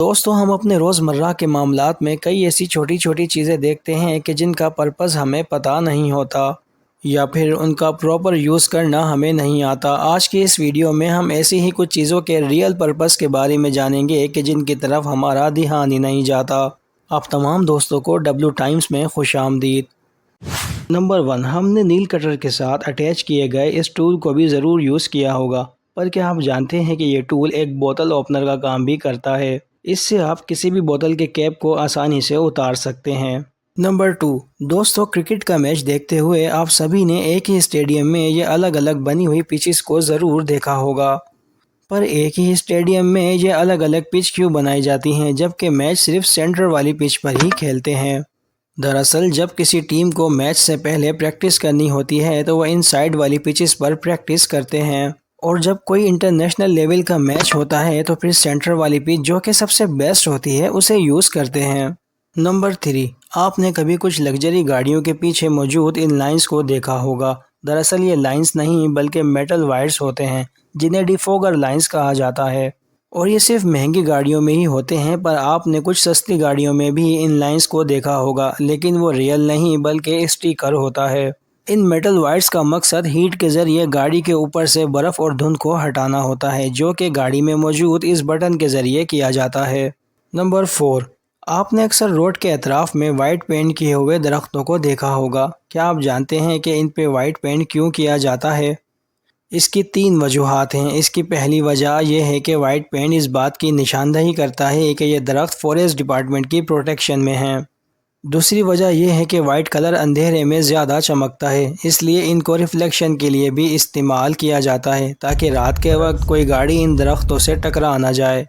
दोस्तों, हम अपने रोज़मर्रा के मामलात में कई ऐसी छोटी छोटी चीज़ें देखते हैं कि जिनका पर्पज़ हमें पता नहीं होता या फिर उनका प्रॉपर यूज़ करना हमें नहीं आता। आज की इस वीडियो में हम ऐसी ही कुछ चीज़ों के रियल पर्पज़ के बारे में जानेंगे कि जिनकी तरफ हमारा ध्यान ही नहीं जाता। आप तमाम दोस्तों को डब्ल्यू टाइम्स में खुशामदीद। नंबर 1, हमने नील कटर के साथ अटैच किए गए इस टूल को भी ज़रूर यूज़ किया होगा, पर क्या आप जानते हैं कि ये टूल एक बोतल ओपनर का काम भी करता है। इससे आप किसी भी बोतल के कैप को आसानी से उतार सकते हैं। नंबर 2, दोस्तों, क्रिकेट का मैच देखते हुए आप सभी ने एक ही स्टेडियम में ये अलग अलग बनी हुई पिचेस को ज़रूर देखा होगा, पर एक ही स्टेडियम में ये अलग अलग पिच क्यों बनाई जाती हैं जबकि मैच सिर्फ सेंटर वाली पिच पर ही खेलते हैं। दरअसल जब किसी टीम को मैच से पहले प्रैक्टिस करनी होती है तो वह इन साइड वाली पिचेस पर प्रैक्टिस करते हैं, और जब कोई इंटरनेशनल लेवल का मैच होता है तो फिर सेंटर वाली पिच जो कि सबसे बेस्ट होती है उसे यूज़ करते हैं। नंबर 3, आपने कभी कुछ लग्जरी गाड़ियों के पीछे मौजूद इन लाइंस को देखा होगा। दरअसल ये लाइंस नहीं बल्कि मेटल वायर्स होते हैं जिन्हें डिफोगर लाइंस कहा जाता है, और ये सिर्फ महंगी गाड़ियों में ही होते हैं, पर आपने कुछ सस्ती गाड़ियों में भी इन लाइंस को देखा होगा, लेकिन वो रियल नहीं बल्कि स्टिकर होता है। इन मेटल वायर्स का मकसद हीट के ज़रिए गाड़ी के ऊपर से बर्फ़ और धुंध को हटाना होता है, जो कि गाड़ी में मौजूद इस बटन के ज़रिए किया जाता है। नंबर 4, आपने अक्सर रोड के अतराफ़ में वाइट पेंट किए हुए दरख्तों को देखा होगा। क्या आप जानते हैं कि इन पे वाइट पेंट क्यों किया जाता है? इसकी 3 वजूहात हैं। इसकी पहली वजह यह है कि वाइट पेंट इस बात की निशानदही करता है कि ये दरख्त फॉरेस्ट डिपार्टमेंट की प्रोटेक्शन में हैं। दूसरी वजह यह है कि वाइट कलर अंधेरे में ज़्यादा चमकता है, इसलिए इनको रिफ्लेक्शन के लिए भी इस्तेमाल किया जाता है ताकि रात के वक्त कोई गाड़ी इन दरख्तों से टकरा ना जाए।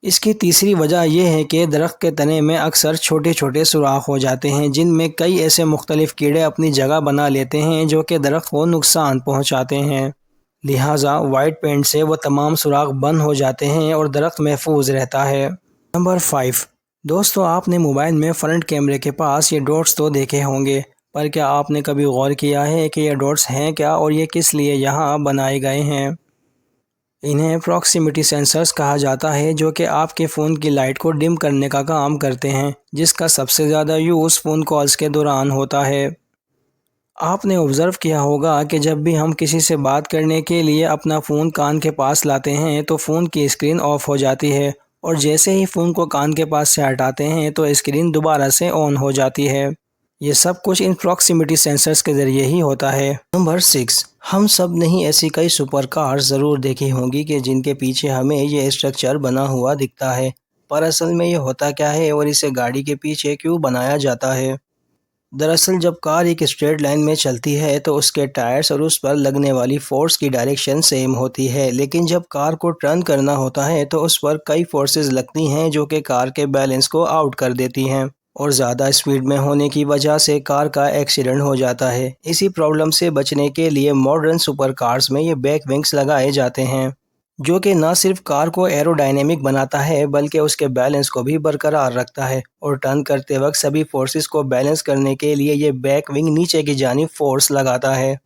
इसकी तीसरी वजह यह है कि दरख्त के तने में अक्सर छोटे छोटे सुराख हो जाते हैं जिनमें कई ऐसे मुख्तलिफ कीड़े अपनी जगह बना लेते हैं जो कि दरख्त को नुकसान पहुँचाते हैं। लिहाजा वाइट पेंट से वो तमाम सुराख बंद हो जाते हैं और दरख्त महफूज रहता है। नंबर 5, दोस्तों, आपने मोबाइल में फ्रंट कैमरे के पास ये डॉट्स तो देखे होंगे, पर क्या आपने कभी गौर किया है कि ये डॉट्स हैं क्या और ये किस लिए यहाँ बनाए गए हैं? इन्हें प्रॉक्सिमिटी सेंसर्स कहा जाता है, जो कि आपके फ़ोन की लाइट को डिम करने का काम करते हैं, जिसका सबसे ज़्यादा यूज़ फ़ोन कॉल्स के दौरान होता है। आपने ऑब्ज़र्व किया होगा कि जब भी हम किसी से बात करने के लिए अपना फ़ोन कान के पास लाते हैं तो फ़ोन की स्क्रीन ऑफ हो जाती है, और जैसे ही फ़ोन को कान के पास से हटाते हैं तो स्क्रीन दोबारा से ऑन हो जाती है। ये सब कुछ इन प्रॉक्सिमिटी सेंसर्स के ज़रिए ही होता है। नंबर 6, हम सब ने ही ऐसी कई सुपर कार्स ज़रूर देखी होंगी कि जिनके पीछे हमें ये स्ट्रक्चर बना हुआ दिखता है, पर असल में ये होता क्या है और इसे गाड़ी के पीछे क्यों बनाया जाता है? दरअसल जब कार एक स्ट्रेट लाइन में चलती है तो उसके टायर्स और उस पर लगने वाली फोर्स की डायरेक्शन सेम होती है, लेकिन जब कार को टर्न करना होता है तो उस पर कई फोर्सेस लगती हैं जो कि कार के बैलेंस को आउट कर देती हैं, और ज़्यादा स्पीड में होने की वजह से कार का एक्सीडेंट हो जाता है। इसी प्रॉब्लम से बचने के लिए मॉडर्न सुपर कार्स में ये बैक विंग्स लगाए जाते हैं, जो कि न सिर्फ कार को एरोडायनेमिक बनाता है बल्कि उसके बैलेंस को भी बरकरार रखता है, और टर्न करते वक्त सभी फोर्सेस को बैलेंस करने के लिए ये बैक विंग नीचे की जानिब फोर्स लगाता है,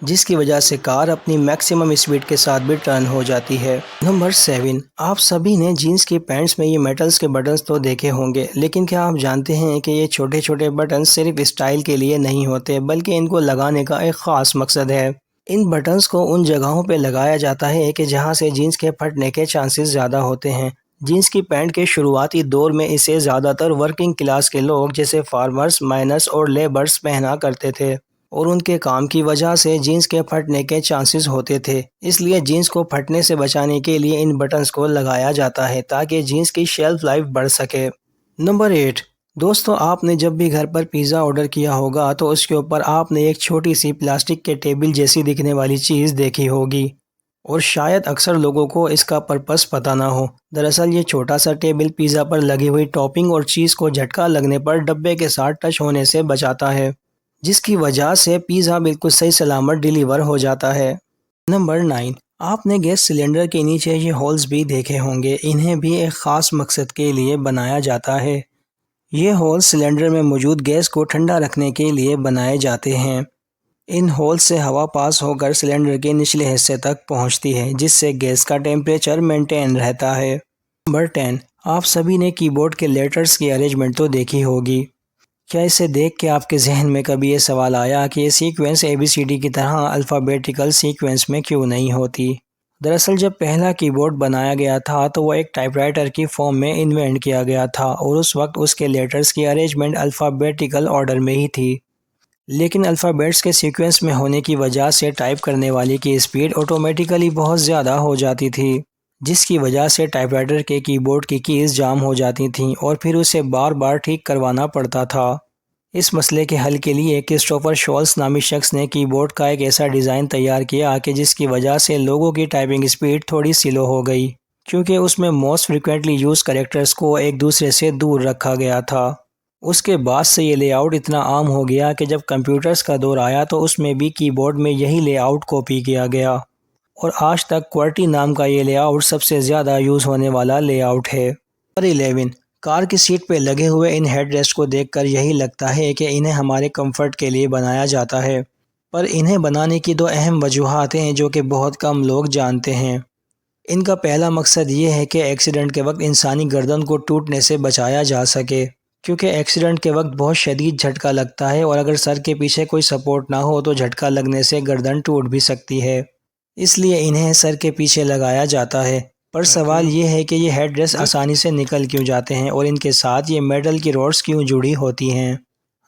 जिसकी वजह से कार अपनी मैक्सिमम स्पीड के साथ भी टर्न हो जाती है। नंबर 7, आप सभी ने जीन्स की पैंट्स में ये मेटल्स के बटन्स तो देखे होंगे, लेकिन क्या आप जानते हैं कि ये छोटे छोटे बटन्स सिर्फ स्टाइल के लिए नहीं होते बल्कि इनको लगाने का एक ख़ास मकसद है। इन बटन्स को उन जगहों पर लगाया जाता है कि जहां से जीन्स के फटने के चांसेस ज़्यादा होते हैं। जीन्स की पैंट के शुरुआती दौर में इसे ज़्यादातर वर्किंग क्लास के लोग जैसे फार्मर्स, माइनर्स और लेबर्स पहना करते थे, और उनके काम की वजह से जीन्स के फटने के चांसेस होते थे। इसलिए जीन्स को फटने से बचाने के लिए इन बटन्स को लगाया जाता है ताकि जीन्स की शेल्फ लाइफ बढ़ सके। नंबर 8, दोस्तों, आपने जब भी घर पर पिज़्ज़ा ऑर्डर किया होगा तो उसके ऊपर आपने एक छोटी सी प्लास्टिक के टेबल जैसी दिखने वाली चीज़ देखी होगी, और शायद अक्सर लोगों को इसका पर्पस पता ना हो। दरअसल ये छोटा सा टेबल पिज़्ज़ा पर लगी हुई टॉपिंग और चीज़ को झटका लगने पर डब्बे के साथ टच होने से बचाता है, जिसकी वजह से पिज़्ज़ा बिल्कुल सही सलामत डिलीवर हो जाता है। नंबर 9, आपने गैस सिलेंडर के नीचे ये होल्स भी देखे होंगे। इन्हें भी एक ख़ास मकसद के लिए बनाया जाता है। ये होल्स सिलेंडर में मौजूद गैस को ठंडा रखने के लिए बनाए जाते हैं। इन होल्स से हवा पास होकर सिलेंडर के निचले हिस्से तक पहुंचती है, जिससे गैस का टेम्परेचर मेंटेन रहता है। नंबर 10, آپ سبھی نے کی بورڈ کے لیٹرز کی ارینجمنٹ تو دیکھی ہوگی۔ کیا اسے دیکھ کے آپ کے ذہن میں کبھی یہ سوال آیا کہ یہ سیکوینس ABCD کی طرح الفابیٹیکل سیکوینس میں کیوں نہیں ہوتی؟ دراصل جب پہلا کی بورڈ بنایا گیا تھا تو وہ ایک ٹائپ رائٹر کی فارم میں انوینٹ کیا گیا تھا اور اس وقت اس کے لیٹرز کی ارینجمنٹ الفابیٹیکل آرڈر میں ہی تھی، لیکن الفابیٹس کے سیکوینس میں ہونے کی وجہ سے ٹائپ کرنے والی کی اسپیڈ آٹومیٹیکلی بہت زیادہ ہو جاتی تھی، جس کی وجہ سے ٹائپ رائٹر کے کی بورڈ کی کیز جام ہو جاتی تھیں اور پھر اسے بار بار ٹھیک کروانا پڑتا تھا۔ اس مسئلے کے حل کے لیے کرسٹوفر شولز نامی شخص نے کی بورڈ کا ایک ایسا ڈیزائن تیار کیا کہ جس کی وجہ سے لوگوں کی ٹائپنگ اسپیڈ تھوڑی سلو ہو گئی، کیونکہ اس میں موسٹ فریکوینٹلی یوز کریکٹرز کو ایک دوسرے سے دور رکھا گیا تھا۔ اس کے بعد سے یہ لے آؤٹ اتنا عام ہو گیا کہ جب کمپیوٹرز کا دور آیا تو اس میں بھی کی بورڈ میں یہی لے آؤٹ کاپی کیا گیا، اور آج تک QWERTY نام کا یہ لے آؤٹ سب سے زیادہ یوز ہونے والا لے آؤٹ ہے۔ نمبر 11، کار کی سیٹ پہ لگے ہوئے ان ہیڈ ریسٹ کو دیکھ کر یہی لگتا ہے کہ انہیں ہمارے کمفرٹ کے لیے بنایا جاتا ہے، پر انہیں بنانے کی دو اہم وجوہات ہیں جو کہ بہت کم لوگ جانتے ہیں۔ ان کا پہلا مقصد یہ ہے کہ ایکسیڈنٹ کے وقت انسانی گردن کو ٹوٹنے سے بچایا جا سکے، کیونکہ ایکسیڈنٹ کے وقت بہت شدید جھٹکا لگتا ہے اور اگر سر کے پیچھے کوئی سپورٹ نہ ہو تو جھٹکا لگنے سے گردن ٹوٹ بھی سکتی ہے، اس لیے انہیں سر کے پیچھے لگایا جاتا ہے۔ پر سوال یہ ہے کہ یہ ہیڈ ریسٹ آسانی سے نکل کیوں جاتے ہیں اور ان کے ساتھ یہ میٹل کی روڈز کیوں جڑی ہوتی ہیں؟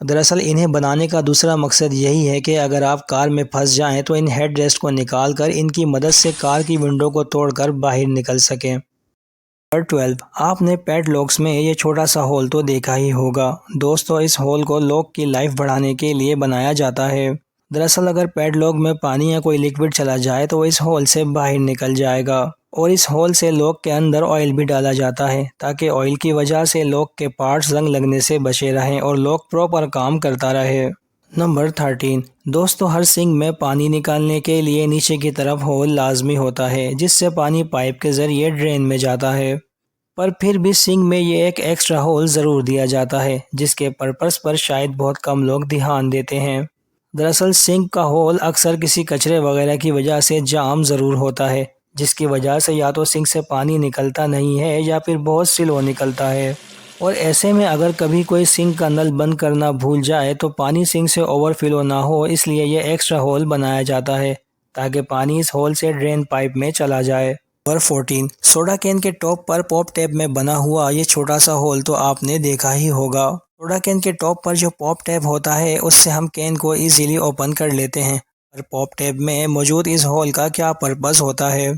دراصل انہیں بنانے کا دوسرا مقصد یہی ہے کہ اگر آپ کار میں پھنس جائیں تو ان ہیڈ ریسٹ کو نکال کر ان کی مدد سے کار کی ونڈو کو توڑ کر باہر نکل سکیں۔ نمبر 12، آپ نے پیڈ لاکس میں یہ چھوٹا سا ہول تو دیکھا ہی ہوگا۔ دوستو، اس ہول کو لاک کی لائف بڑھانے کے لیے بنایا جاتا ہے۔ دراصل اگر پیڈ لاک میں پانی یا کوئی لیکوڈ چلا جائے تو وہ اس ہول سے باہر نکل جائے گا، اور اس ہول سے لاک کے اندر آئل بھی ڈالا جاتا ہے تاکہ آئل کی وجہ سے لاک کے پارٹس زنگ لگنے سے بچے رہیں اور لاک پراپر کام کرتا رہے۔ نمبر 13، دوستو، ہر سنک میں پانی نکالنے کے لیے نیچے کی طرف ہول لازمی ہوتا ہے جس سے پانی پائپ کے ذریعے ڈرین میں جاتا ہے، پر پھر بھی سنک میں یہ ایک ایکسٹرا ہول ضرور دیا جاتا ہے جس کے پرپس پر شاید بہت کم لوگ دھیان دیتے ہیں۔ دراصل سنک کا ہول اکثر کسی کچرے وغیرہ کی وجہ سے جام ضرور ہوتا ہے، جس کی وجہ سے یا تو سنک سے پانی نکلتا نہیں ہے یا پھر بہت سلو نکلتا ہے، اور ایسے میں اگر کبھی کوئی سنک کا نل بند کرنا بھول جائے تو پانی سنک سے اوور فلو نہ ہو، اس لیے یہ ایکسٹرا ہول بنایا جاتا ہے تاکہ پانی اس ہول سے ڈرین پائپ میں چلا جائے۔ نمبر 14، سوڈا کین کے ٹاپ پر پاپ ٹیپ میں بنا ہوا یہ چھوٹا سا ہول تو آپ نے دیکھا ہی ہوگا۔ سوڈا کین کے ٹاپ پر جو پاپ ٹیپ ہوتا ہے اس سے ہم کین کو ایزیلی اوپن کر لیتے ہیں، پر پاپ ٹیپ میں موجود اس ہول کا کیا پرپس ہوتا ہے؟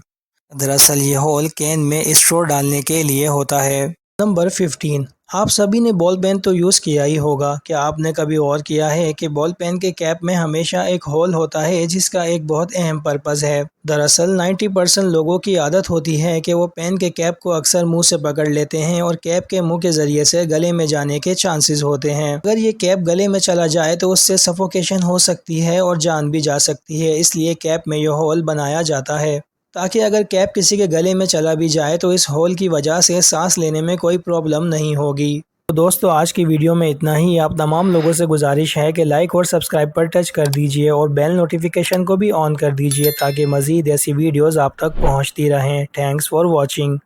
دراصل یہ ہول کین میں اسٹرو ڈالنے کے لیے ہوتا ہے۔ نمبر 15، آپ سبھی نے بال پین تو یوز کیا ہی ہوگا۔ کیا آپ نے کبھی غور کیا ہے کہ بال پین کے کیپ میں ہمیشہ ایک ہول ہوتا ہے جس کا ایک بہت اہم پرپس ہے؟ دراصل 90% لوگوں کی عادت ہوتی ہے کہ وہ پین کے کیپ کو اکثر منہ سے پکڑ لیتے ہیں اور کیپ کے منہ کے ذریعے سے گلے میں جانے کے چانسز ہوتے ہیں۔ اگر یہ کیپ گلے میں چلا جائے تو اس سے سفوکیشن ہو سکتی ہے اور جان بھی جا سکتی ہے، اس لیے کیپ میں یہ ہول بنایا جاتا ہے تاکہ اگر کیپ کسی کے گلے میں چلا بھی جائے تو اس ہول کی وجہ سے سانس لینے میں کوئی پرابلم نہیں ہوگی۔ تو دوستو، آج کی ویڈیو میں اتنا ہی۔ آپ تمام لوگوں سے گزارش ہے کہ لائک اور سبسکرائب پر ٹچ کر دیجئے اور بیل نوٹیفیکیشن کو بھی آن کر دیجئے تاکہ مزید ایسی ویڈیوز آپ تک پہنچتی رہیں۔ Thanks for watching.